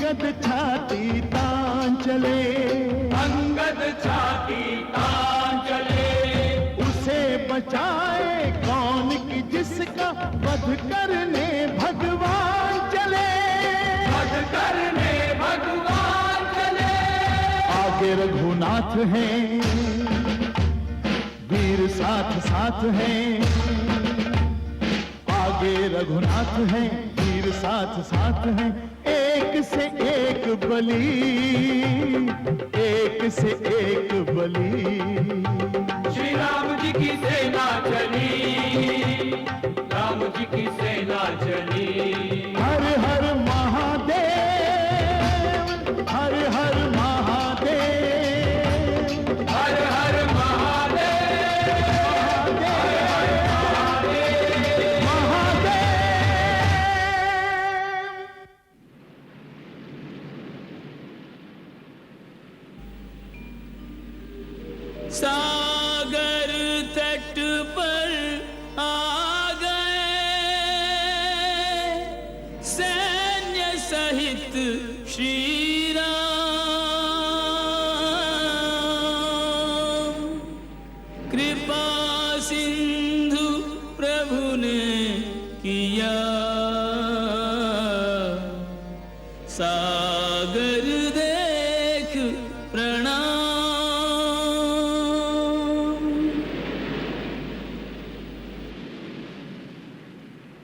अंगद छाती तान चले, अंगद छाती तान चले। उसे बचाए कौन कि जिसका वध करने भगवान चले, वध करने भगवान चले। आगे रघुनाथ हैं, वीर साथ साथ हैं, आगे रघुनाथ हैं, वीर साथ साथ हैं। एक से एक बली, एक से एक बली। श्री राम जी की सेना चली, राम जी की सेना चली। हर हर महादेव, हर हर महादेव, हर हर महादेव, महादेव, महादेव। सागर तट पर आ गए सैन्य सहित श्री राम, कृपा सिंधु प्रभु ने किया, सागर देख प्रणाम।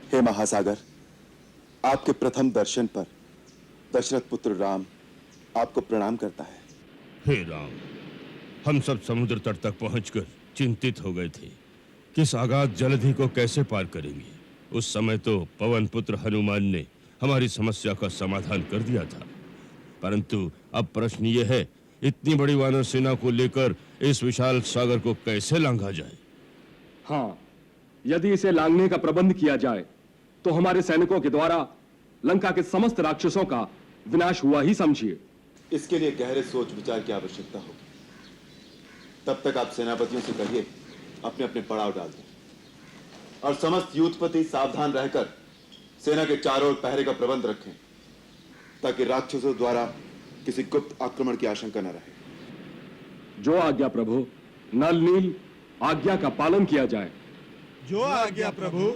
हे महासागर, आपके प्रथम दर्शन पर दशरथ पुत्र राम आपको प्रणाम करता है। हे राम, हम सब समुद्र तट तक पहुंचकर चिंतित हो गए थे कि इस अगाध जलधि को कैसे पार करेंगे। उस समय तो पवन पुत्र हनुमान ने हमारी समस्या का समाधान कर दिया था, परंतु अब प्रश्न ये है, इतनी बड़ी वानर सेना को लेकर इस विशाल सागर को कैसे लांघा जाए? हाँ, यदि इसे लांघने का प्रबंध किया जाए तो हमारे सैनिकों के द्वारा लंका के समस्त राक्षसों का विनाश हुआ ही समझिए। इसके लिए गहरे सोच विचार की आवश्यकता होगी। तब तक आप सेनापतियों से कहिए अपने अपने पड़ाव डाल दें और समस्त युद्धपति सावधान रहकर सेना के चारों ओर पहरे का प्रबंध रखें, ताकि राक्षसों द्वारा किसी गुप्त आक्रमण की आशंका न रहे। जो आज्ञा प्रभु। नल नील, आज्ञा का पालन किया जाए। जो आज्ञा प्रभु।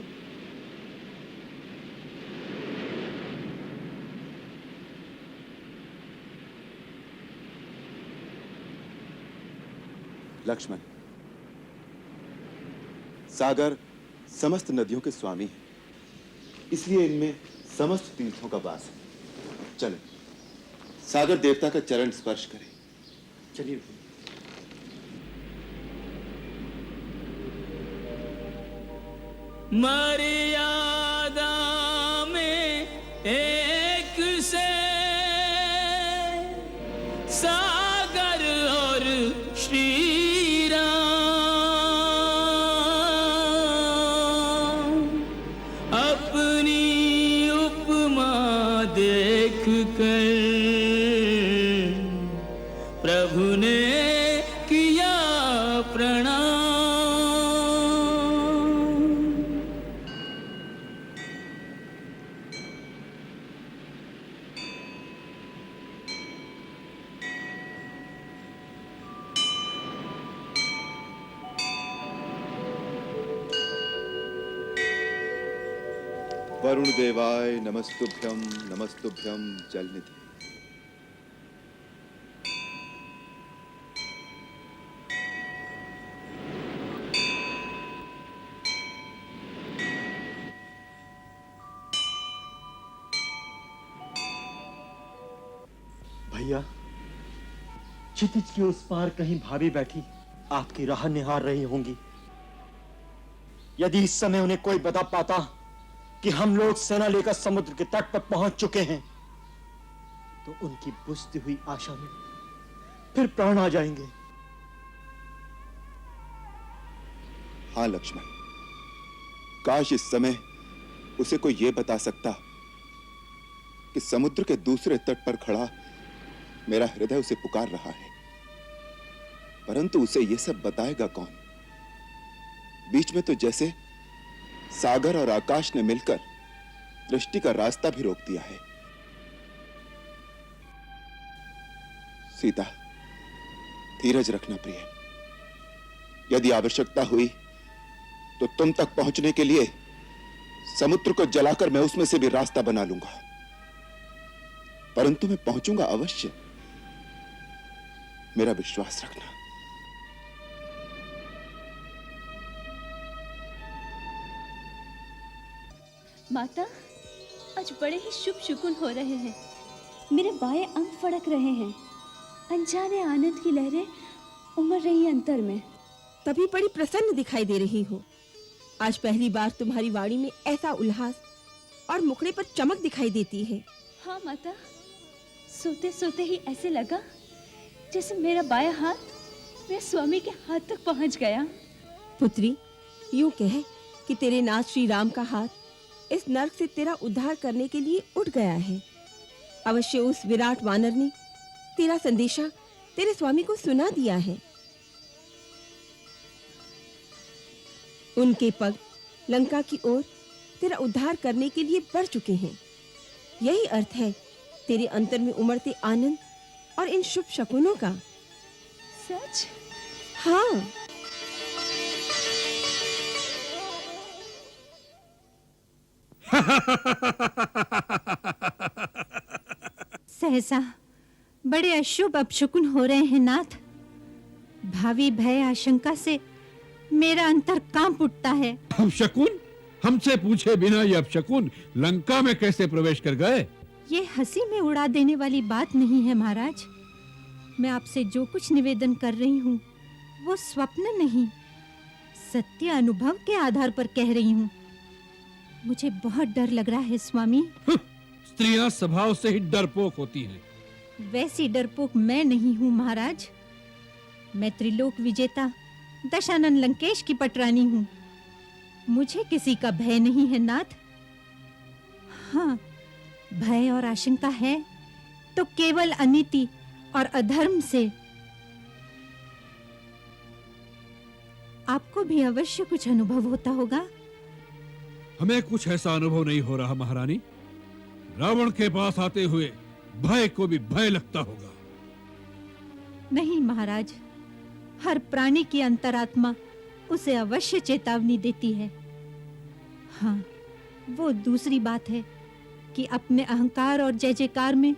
लक्ष्मण, सागर समस्त नदियों के स्वामी है, इसलिए इनमें समस्त तीर्थों का वास है। चलें, सागर देवता का चरण स्पर्श करें। चलिए। मर्यादा में एक से सागर और श्री राम, अपनी उपमा देख कर प्रभु ने किया प्रणाम। वरुण देवाय नमस्तुभ्यं, नमस्तुभ्यं जलनिधि। भैया, क्षितिज के उस पार कहीं भाभी बैठी आपकी राह निहार रही होंगी। यदि इस समय उन्हें कोई बता पाता कि हम लोग सेना लेकर समुद्र के तट पर पहुंच चुके हैं, तो उनकी बुझती हुई आशा में फिर प्राण आ जाएंगे। हाँ लक्ष्मण, काश इस समय उसे कोई यह बता सकता कि समुद्र के दूसरे तट पर खड़ा मेरा हृदय उसे पुकार रहा है, परंतु उसे यह सब बताएगा कौन? बीच में तो जैसे सागर और आकाश ने मिलकर दृष्टि का रास्ता भी रोक दिया है। सीता, धीरज रखना प्रिय। यदि आवश्यकता हुई तो तुम तक पहुंचने के लिए समुद्र को जलाकर मैं उसमें से भी रास्ता बना लूंगा, परंतु मैं पहुंचूंगा अवश्य, मेरा विश्वास रखना। माता, आज बड़े ही शुभ शुकुन हो रहे हैं। मेरे बाएं अंग फड़क रहे हैं। अनजाने आनंद की लहरें उमड़ रही हैं अंतर में। तभी बड़ी प्रसन्न दिखाई दे रही हो। आज पहली बार तुम्हारी वाणी में ऐसा उल्लास और मुखड़े पर चमक दिखाई देती है। हाँ माता, सोते सोते ही ऐसे लगा जैसे मेरा बायां हाथ मेरे स्वामी के हाथ तक पहुंच गया। पुत्री, यूं कह कि तेरे नाथ श्री राम का हाथ इस नर्क से तेरा उद्धार करने के लिए उठ गया है। अवश्य उस विराट वानर ने तेरा संदेशा तेरे स्वामी को सुना दिया है। उनके पग लंका की ओर तेरा उद्धार करने के लिए बढ़ चुके हैं। यही अर्थ है तेरे अंतर में उमड़ते आनंद और इन शुभ शकुनों का। सच? हाँ। सहसा बड़े अशुभ अपशकुन हो रहे हैं नाथ। भावी भय आशंका से मेरा अंतर कांप उठता है। अपशकुन? हमसे पूछे बिना ये अपशकुन लंका में कैसे प्रवेश कर गए? ये हंसी में उड़ा देने वाली बात नहीं है महाराज। मैं आपसे जो कुछ निवेदन कर रही हूँ वो स्वप्न नहीं, सत्य अनुभव के आधार पर कह रही हूँ। मुझे बहुत डर लग रहा है स्वामी। स्त्रियां स्वभाव से ही डरपोक होती हैं। वैसी डरपोक मैं नहीं हूँ महाराज। मैं त्रिलोक विजेता दशानन लंकेश की पटरानी हूँ। मुझे किसी का भय नहीं है नाथ। हाँ, भय और आशंका है तो केवल अनीति और अधर्म से। आपको भी अवश्य कुछ अनुभव होता होगा। हमें कुछ ऐसा अनुभव नहीं हो रहा महारानी। रावण के पास आते हुए भय को भी भय लगता होगा। नहीं महाराज, हर प्राणी की अंतरात्मा उसे अवश्य चेतावनी देती है। हाँ, वो दूसरी बात है कि अपने अहंकार और जय जयकार में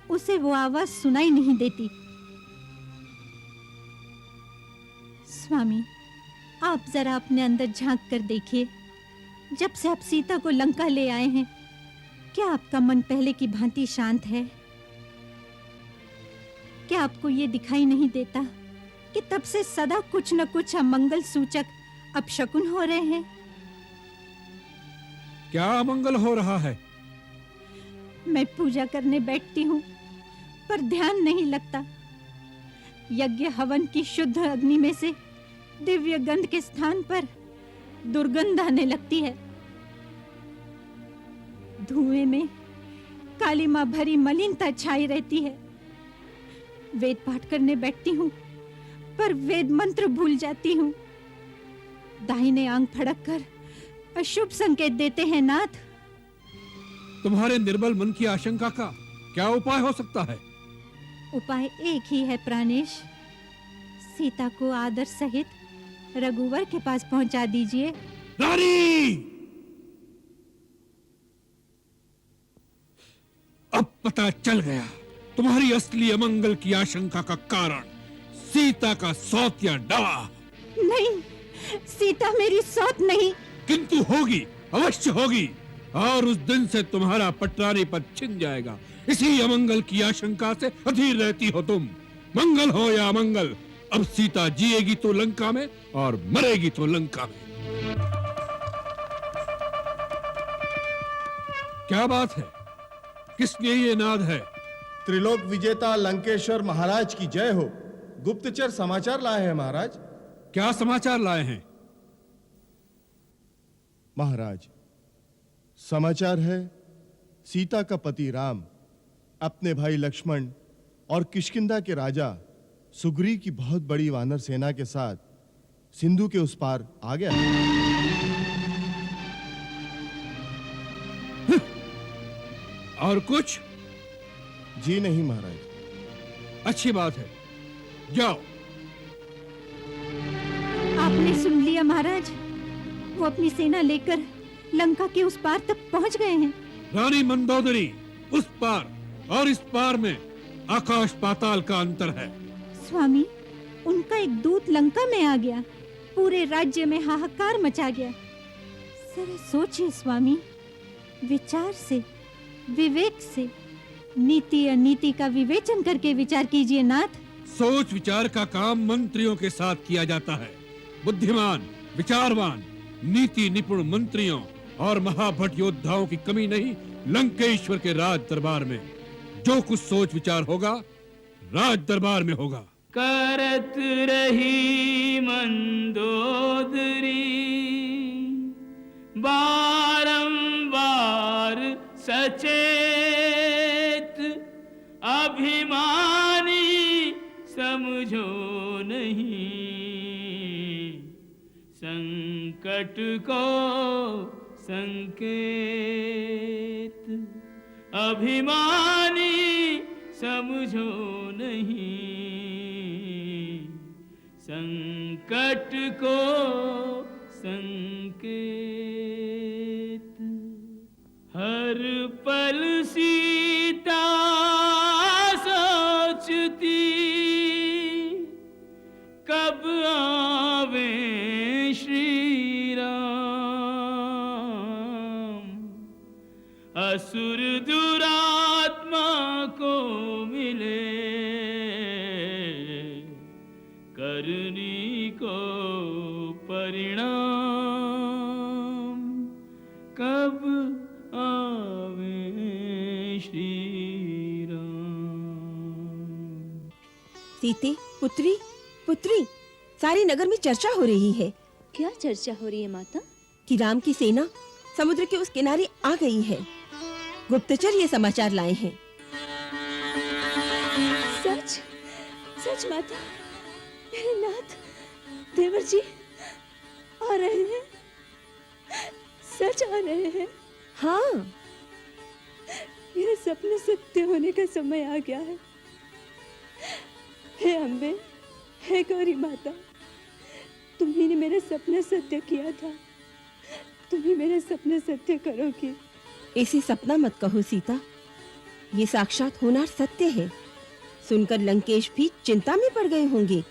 उसे वो आवाज सुनाई नहीं देती। स्वामी, आप जरा अपने अंदर झांक कर देखिए। जब से आप सीता को लंका ले आए हैं, क्या आपका मन पहले की भांति शांत है? क्या आपको ये दिखाई नहीं देता कि तब से सदा कुछ न कुछ अमंगल सूचक अपशकुन हो रहे हैं? क्या अमंगल हो रहा है? मैं पूजा करने बैठती हूँ पर ध्यान नहीं लगता। यज्ञ हवन की शुद्ध अग्नि में से दिव्य गंध के स्थान पर दुर्गंध आने लगती है। धुएं में कालिमा भरी मलिनता छाई रहती है। वेद पाठ करने बैठती हूँ पर वेद मंत्र भूल जाती हूँ। दाहिने आंग फड़क कर अशुभ संकेत देते हैं नाथ। तुम्हारे निर्बल मन की आशंका का क्या उपाय हो सकता है? उपाय एक ही है प्राणेश। सीता को आदर सहित रघुवर के पास पहुंचा दीजिए। रानी! अब पता चल गया तुम्हारी असली अमंगल की आशंका का कारण। सीता का सौत या डवा। नहीं, सीता मेरी सौत नहीं। किंतु होगी, अवश्य होगी। और उस दिन से तुम्हारा पटरानी पद छिन जाएगा। इसी अमंगल की आशंका से अधीर रहती हो तुम। मंगल हो या अमंगल, अब सीता जिएगी तो लंका में और मरेगी तो लंका में। क्या बात है? किस लिए ये नाद है? त्रिलोक विजेता लंकेश्वर महाराज की जय हो। गुप्तचर समाचार लाए हैं महाराज। क्या समाचार लाए हैं? महाराज, समाचार है सीता का पति राम अपने भाई लक्ष्मण और किष्किंधा के राजा सुग्रीव की बहुत बड़ी वानर सेना के साथ सिंधु के उस पार आ गया। और कुछ? जी नहीं महाराज, अच्छी बात है, जाओ। आपने सुन लिया महाराज, वो अपनी सेना लेकर लंका के उस पार तक पहुंच गए हैं। रानी मंदोदरी, उस पार और इस पार में आकाश पाताल का अंतर है। स्वामी, उनका एक दूत लंका में आ गया, पूरे राज्य में हाहाकार मचा गया। जरा सोचिए स्वामी, विचार से, विवेक से, नीति अनीति का विवेचन करके विचार कीजिए नाथ। सोच विचार का काम मंत्रियों के साथ किया जाता है। बुद्धिमान, विचारवान, नीति निपुण मंत्रियों और महाभट योद्धाओं की कमी नहीं लंकेश्वर के राज दरबार में। जो कुछ सोच विचार होगा राज दरबार में होगा। करत रही मंदोदरी बारंबार सचेत, अभिमानी समझो नहीं संकट को संकेत, अभिमानी समझो नहीं संकट को संकेत। हर पल सीता सोचती कब आवे श्री राम, असुर दुरात्मा को मिले करनी को परिणाम, कब आवे श्री राम। सीते, पुत्री, पुत्री, सारे नगर में चर्चा हो रही है। क्या चर्चा हो रही है माता? कि राम की सेना समुद्र के उस किनारे आ गई है। गुप्तचर ये समाचार लाए हैं। सच? सच माता? मेरे नाथ देवर जी आ रहे हैं? सच आ रहे हैं? हाँ। मेरे सपने सत्य होने का समय आ गया है। हे अम्बे, हे गौरी माता, तुम्ही ने मेरे सपने सत्य किया था, तुम्ही मेरे सपने सत्य करोगी। इसे सपना मत कहो सीता, ये साक्षात होना सत्य है। सुनकर लंकेश भी चिंता में पड़ गए होंगे।